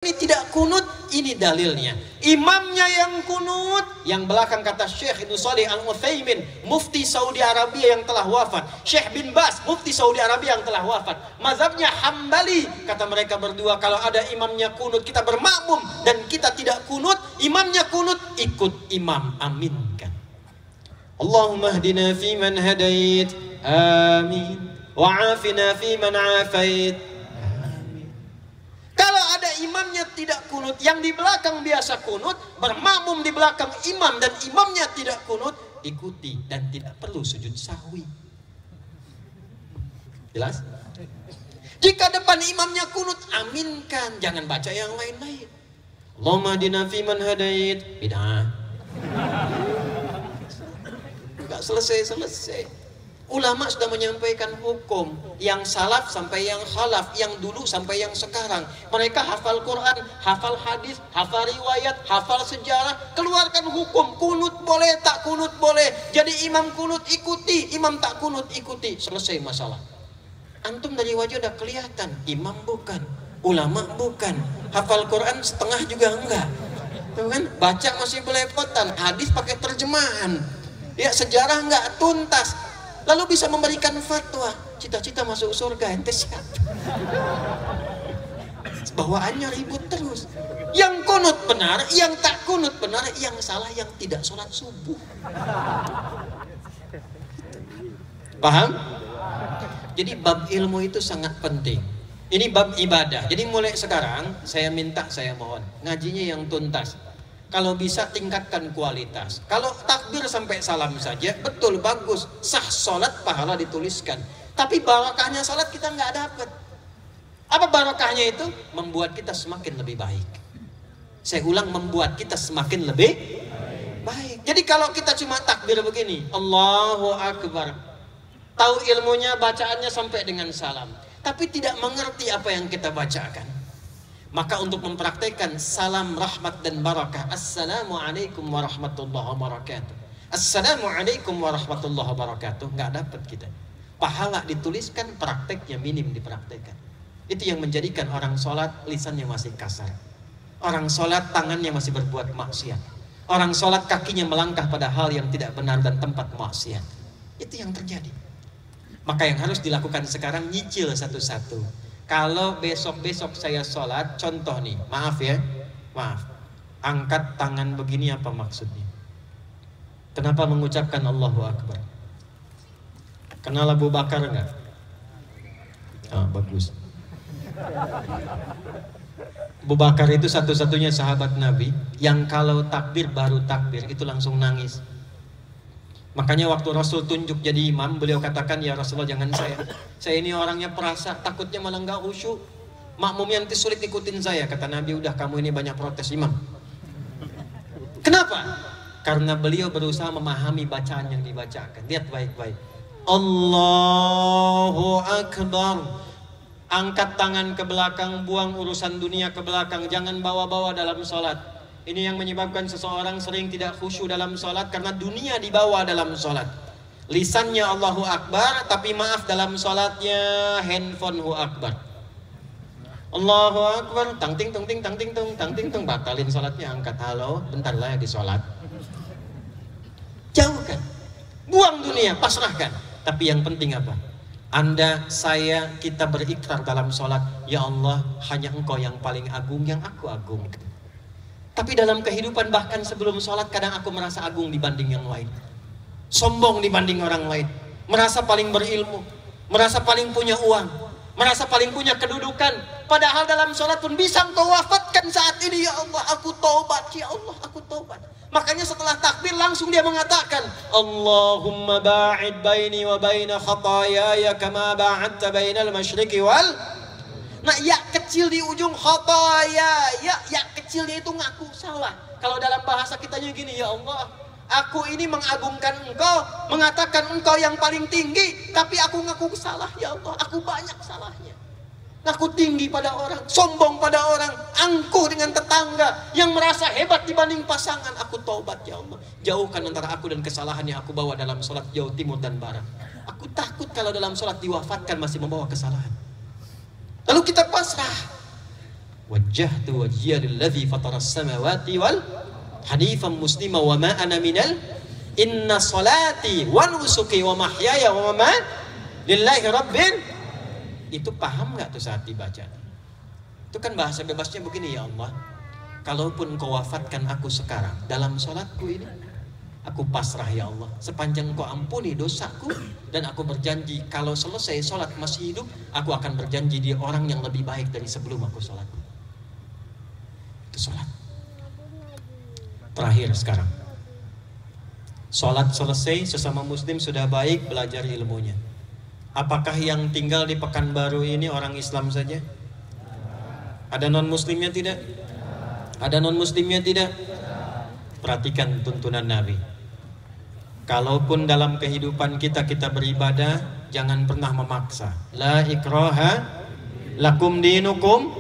ini tidak kunut, ini dalilnya. Imamnya yang kunut, yang belakang kata Syekh Ibnu Shalih Al-Utsaimin, mufti Saudi Arabia yang telah wafat. Syekh bin Baz, mufti Saudi Arabia yang telah wafat. Mazhabnya Hambali, kata mereka berdua, kalau ada imamnya kunut kita bermakmum, dan kita tidak kunut, imamnya kunut, ikut imam, aminkan. Allahumma hdina fi man hadait, amin. Wa'afina fi man afait. Kalau ada imamnya tidak kunut, yang di belakang biasa kunut, bermakmum di belakang imam dan imamnya tidak kunut, ikuti dan tidak perlu sujud sahwi. Jelas? Jika depan imamnya kunut, aminkan, jangan baca yang lain-lain. Allahumma hdina fi man hadait, bid'ah. Enggak selesai-selesai. Ulama sudah menyampaikan hukum, yang salaf sampai yang khalaf, yang dulu sampai yang sekarang. Mereka hafal Quran, hafal hadis, hafal riwayat, hafal sejarah, keluarkan hukum. Kunut boleh, tak kunut boleh. Jadi imam kunut ikuti, imam tak kunut ikuti. Selesai masalah. Antum dari wajah udah kelihatan, imam bukan, ulama bukan, hafal Quran setengah juga enggak. Tuh kan, baca masih belepotan, hadis pakai terjemahan. Ya, sejarah enggak tuntas. Lalu bisa memberikan fatwa, cita-cita masuk surga, ente siapa? Bawaannya ribut terus. Yang kunut benar, yang tak kunut benar, yang salah yang tidak sholat subuh. Paham? Jadi bab ilmu itu sangat penting. Ini bab ibadah. Jadi mulai sekarang saya minta, saya mohon, ngajinya yang tuntas. Kalau bisa tingkatkan kualitas. Kalau takbir sampai salam saja, betul, bagus, sah sholat, pahala dituliskan. Tapi barokahnya sholat kita nggak dapat. Apa barokahnya itu? Membuat kita semakin lebih baik. Saya ulang, membuat kita semakin lebih baik. Jadi kalau kita cuma takbir begini, Allahu Akbar, tahu ilmunya, bacaannya sampai dengan salam, tapi tidak mengerti apa yang kita bacakan, maka untuk mempraktekkan salam rahmat dan barakah, Assalamualaikum warahmatullahi wabarakatuh, Assalamualaikum warahmatullahi wabarakatuh, nggak dapat kita. Pahala dituliskan, prakteknya minim dipraktekkan. Itu yang menjadikan orang sholat lisannya masih kasar, orang sholat tangannya masih berbuat maksiat, orang sholat kakinya melangkah pada hal yang tidak benar dan tempat maksiat. Itu yang terjadi. Maka yang harus dilakukan sekarang, nyicil satu-satu. Kalau besok-besok saya sholat, contoh nih, maaf ya, maaf, angkat tangan begini apa maksudnya? Kenapa mengucapkan Allahu Akbar? Kenal Abu Bakar enggak? Ah, bagus. Abu Bakar itu satu-satunya sahabat Nabi yang kalau takbir, baru takbir itu langsung nangis. Makanya waktu Rasul tunjuk jadi imam, beliau katakan, ya Rasulullah jangan saya ini orangnya perasa, takutnya malah nggak khusyuk, makmumnya nanti sulit ikutin saya. Kata Nabi, udah kamu ini banyak protes imam. Kenapa? Karena beliau berusaha memahami bacaan yang dibacakan. Lihat baik-baik, Allahu Akbar, angkat tangan ke belakang, buang urusan dunia ke belakang, jangan bawa-bawa dalam sholat. Ini yang menyebabkan seseorang sering tidak khusyuk dalam sholat, karena dunia dibawa dalam sholat. Lisannya Allahu Akbar, tapi maaf dalam sholatnya handphone Hu Akbar. Allahu Akbar, tang ting tung ting tang ting tung tang ting tung, batalin sholatnya, angkat, halo, bentar lagi sholat. Jauhkan, buang dunia, pasrahkan. Tapi yang penting apa? Anda, saya, kita berikrar dalam sholat, ya Allah, hanya Engkau yang paling agung, yang aku agungkan. Tapi dalam kehidupan bahkan sebelum sholat, kadang aku merasa agung dibanding yang lain, sombong dibanding orang lain, merasa paling berilmu, merasa paling punya uang, merasa paling punya kedudukan. Padahal dalam sholat pun bisa Engkau wafatkan saat ini, ya Allah, aku taubat, ya Allah, aku taubat. Makanya setelah takbir langsung dia mengatakan, Allahumma ba'id baini wa baina khatayaya kama ba'adta bainal masyriqi wal. Nah, ya kecil di ujung khataya, ya kecil dia itu ngaku salah. Kalau dalam bahasa kitanya gini, ya Allah, aku ini mengagungkan Engkau, mengatakan Engkau yang paling tinggi, tapi aku ngaku salah, ya Allah, aku banyak salahnya. Ngaku tinggi pada orang, sombong pada orang, angkuh dengan tetangga, yang merasa hebat dibanding pasangan. Aku taubat, ya Allah, jauhkan antara aku dan kesalahan yang aku bawa dalam sholat jauh timur dan barat. Aku takut kalau dalam sholat diwafatkan masih membawa kesalahan. Lalu kita pasrah. Wajjahtu wajhiya lilladzi fataras samawati wal hanifan muslima wa ma ana minal inna salati wa nusuki wa mahyaya wa mamati lillahi rabbil. Itu paham nggak tuh saat dibaca? Itu kan bahasa bebasnya begini, ya Allah, kalaupun kau wafatkan aku sekarang dalam sholatku ini, aku pasrah ya Allah, sepanjang kau ampuni dosaku, dan aku berjanji kalau selesai sholat masih hidup, aku akan berjanji dia orang yang lebih baik dari sebelum aku sholat. Itu sholat. Terakhir sekarang, sholat selesai, sesama muslim sudah baik, belajar ilmunya. Apakah yang tinggal di Pekanbaru ini orang Islam saja? Ada non muslimnya tidak? Ada non muslimnya tidak? Perhatikan tuntunan Nabi. Kalaupun dalam kehidupan kita beribadah, jangan pernah memaksa. La ikraha lakum dinukum,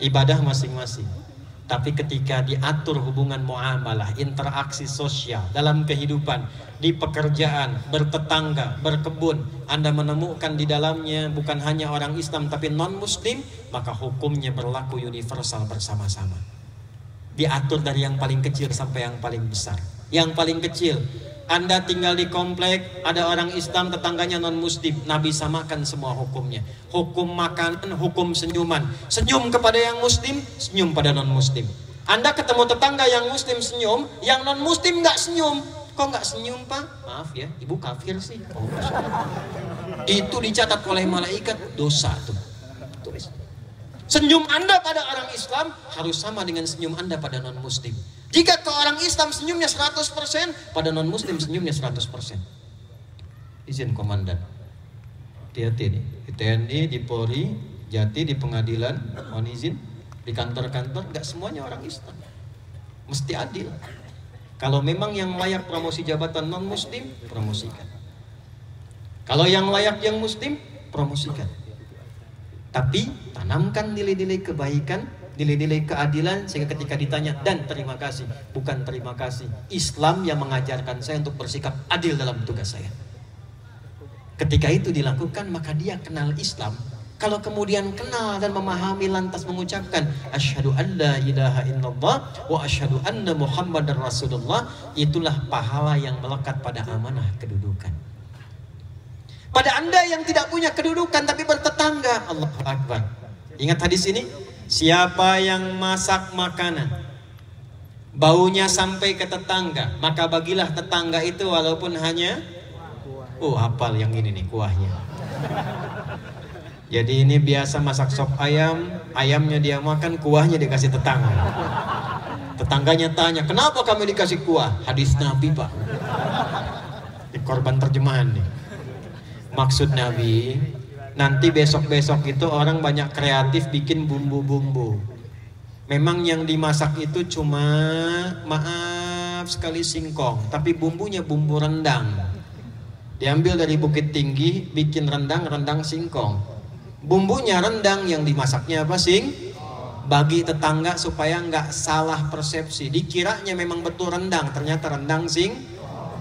ibadah masing-masing. Tapi ketika diatur hubungan muamalah, interaksi sosial dalam kehidupan, di pekerjaan, bertetangga, berkebun, Anda menemukan di dalamnya bukan hanya orang Islam tapi non-muslim, maka hukumnya berlaku universal bersama-sama. Diatur dari yang paling kecil sampai yang paling besar. Yang paling kecil, Anda tinggal di komplek, ada orang Islam, tetangganya non-muslim, Nabi samakan semua hukumnya. Hukum makanan, hukum senyuman. Senyum kepada yang muslim, senyum pada non-muslim. Anda ketemu tetangga yang muslim senyum, yang non-muslim nggak senyum. Kok nggak senyum, Pak? Maaf ya, ibu kafir sih. Oh, itu dicatat oleh malaikat, dosa tuh. Tulis. Senyum Anda pada orang Islam harus sama dengan senyum Anda pada non-muslim. Jika ke orang Islam senyumnya 100%, pada non-muslim senyumnya 100%. Izin komandan. Hati-hati nih. Di TNI, di Polri, Jati, di pengadilan, mohon izin. Di kantor-kantor, nggak semuanya orang Islam. Mesti adil. Kalau memang yang layak promosi jabatan non-muslim, promosikan. Kalau yang layak yang muslim, promosikan. Tapi tanamkan nilai-nilai kebaikan, nilai-nilai keadilan, sehingga ketika ditanya, dan terima kasih, bukan terima kasih, Islam yang mengajarkan saya untuk bersikap adil dalam tugas saya. Ketika itu dilakukan, maka dia kenal Islam. Kalau kemudian kenal dan memahami lantas mengucapkan asyhadu an la ilaha illallah wa asyhadu anna muhammadar rasulullah, itulah pahala yang melekat pada amanah kedudukan. Pada Anda yang tidak punya kedudukan tapi bertetangga, Allahu Akbar. Ingat hadis ini, siapa yang masak makanan baunya sampai ke tetangga, maka bagilah tetangga itu walaupun hanya hafal yang ini nih kuahnya. Jadi ini biasa masak sop ayam, ayamnya dia makan, kuahnya dikasih tetangga. Tetangganya tanya, kenapa kami dikasih kuah? Hadis Nabi, Pak. Di korban terjemahan nih. Maksud Nabi, nanti besok-besok itu orang banyak kreatif bikin bumbu-bumbu. Memang yang dimasak itu cuma, maaf sekali, singkong, tapi bumbunya bumbu rendang. Diambil dari Bukit Tinggi, bikin rendang singkong. Bumbunya rendang, yang dimasaknya apa? Bagi tetangga supaya nggak salah persepsi. Dikiranya memang betul rendang, ternyata rendang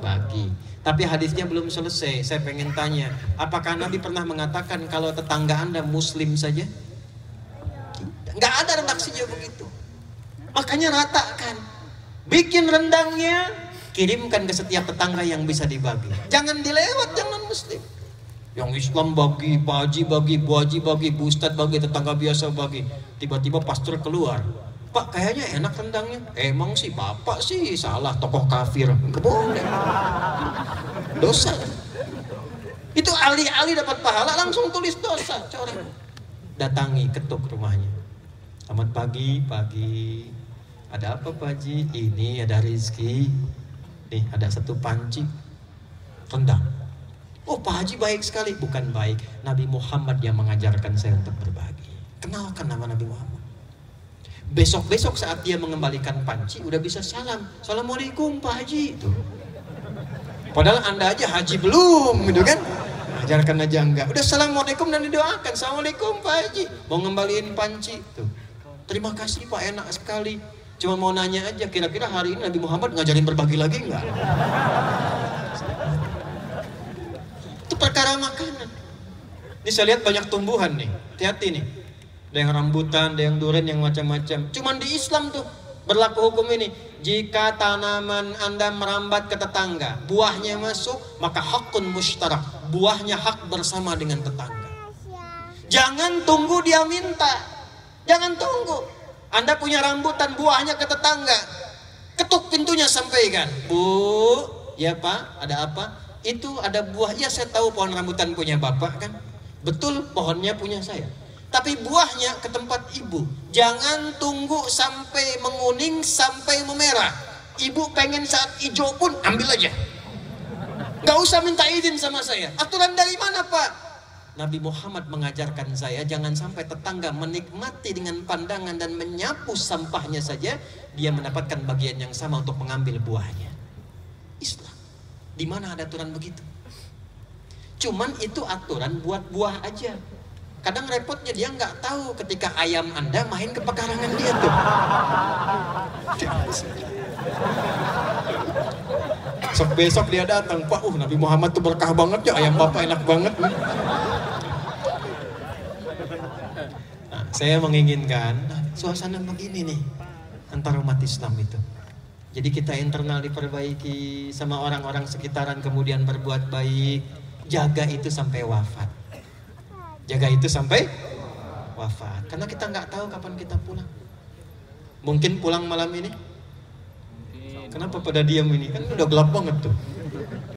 bagi. Tapi hadisnya belum selesai. Saya pengen tanya, apakah Nabi pernah mengatakan kalau tetangga Anda muslim saja? Nggak ada redaksinya begitu. Makanya ratakan. Bikin rendangnya, kirimkan ke setiap tetangga yang bisa dibagi. Jangan dilewat yang non muslim. Yang Islam bagi, Pak Haji bagi, Bu Haji bagi, Bu Ustadz bagi, tetangga biasa bagi. Tiba-tiba pastor keluar, Pak kayaknya enak rendangnya. Emang sih Bapak sih salah, tokoh kafir. Nggak boleh. Dosa. Itu alih-alih dapat pahala langsung tulis dosa. Coret. Datangi, ketuk rumahnya. Selamat pagi, pagi. Ada apa Pak Haji? Ini ada rezeki. Nih ada satu panci rendang. Oh Pak Haji baik sekali. Bukan baik, Nabi Muhammad yang mengajarkan saya untuk berbagi. Kenalkan nama Nabi Muhammad. Besok-besok saat dia mengembalikan panci, udah bisa salam. Assalamualaikum Pak Haji. Tuh. Padahal Anda aja haji belum gitu kan. Ajarkan aja enggak. Udah assalamualaikum dan didoakan. Assalamualaikum Pak Haji. Mau ngembaliin panci. Tuh. Terima kasih Pak, enak sekali. Cuma mau nanya aja, kira-kira hari ini Nabi Muhammad ngajarin berbagi lagi enggak? Perkara makanan. Ini saya lihat banyak tumbuhan nih. Hati-hati nih. Ada yang rambutan, ada yang durian, yang macam-macam. Cuman di Islam tuh berlaku hukum ini. Jika tanaman Anda merambat ke tetangga, buahnya masuk, maka hakun mushtarak. Buahnya hak bersama dengan tetangga. Jangan tunggu dia minta. Jangan tunggu. Anda punya rambutan, buahnya ke tetangga. Ketuk pintunya, sampaikan. Bu, ya Pak, ada apa? Itu ada buah. Ya saya tahu pohon rambutan punya Bapak kan. Betul, pohonnya punya saya. Tapi buahnya ke tempat ibu. Jangan tunggu sampai menguning, sampai memerah. Ibu pengen saat hijau pun ambil aja. Gak usah minta izin sama saya. Aturan dari mana Pak? Nabi Muhammad mengajarkan saya, jangan sampai tetangga menikmati dengan pandangan dan menyapu sampahnya saja, dia mendapatkan bagian yang sama untuk mengambil buahnya. Islam. Di mana ada aturan begitu? Cuman itu aturan buat buah aja. Kadang repotnya dia nggak tahu ketika ayam Anda main ke pekarangan dia tuh. Besok dia datang, Pak, Nabi Muhammad tuh berkah banget ya, ayam Bapak enak banget. Nah, saya menginginkan suasana begini nih antara umat Islam itu. Jadi kita internal diperbaiki, sama orang-orang sekitaran kemudian berbuat baik, jaga itu sampai wafat. Jaga itu sampai wafat. Karena kita nggak tahu kapan kita pulang. Mungkin pulang malam ini. Kenapa pada diam ini? Kan udah gelap banget tuh.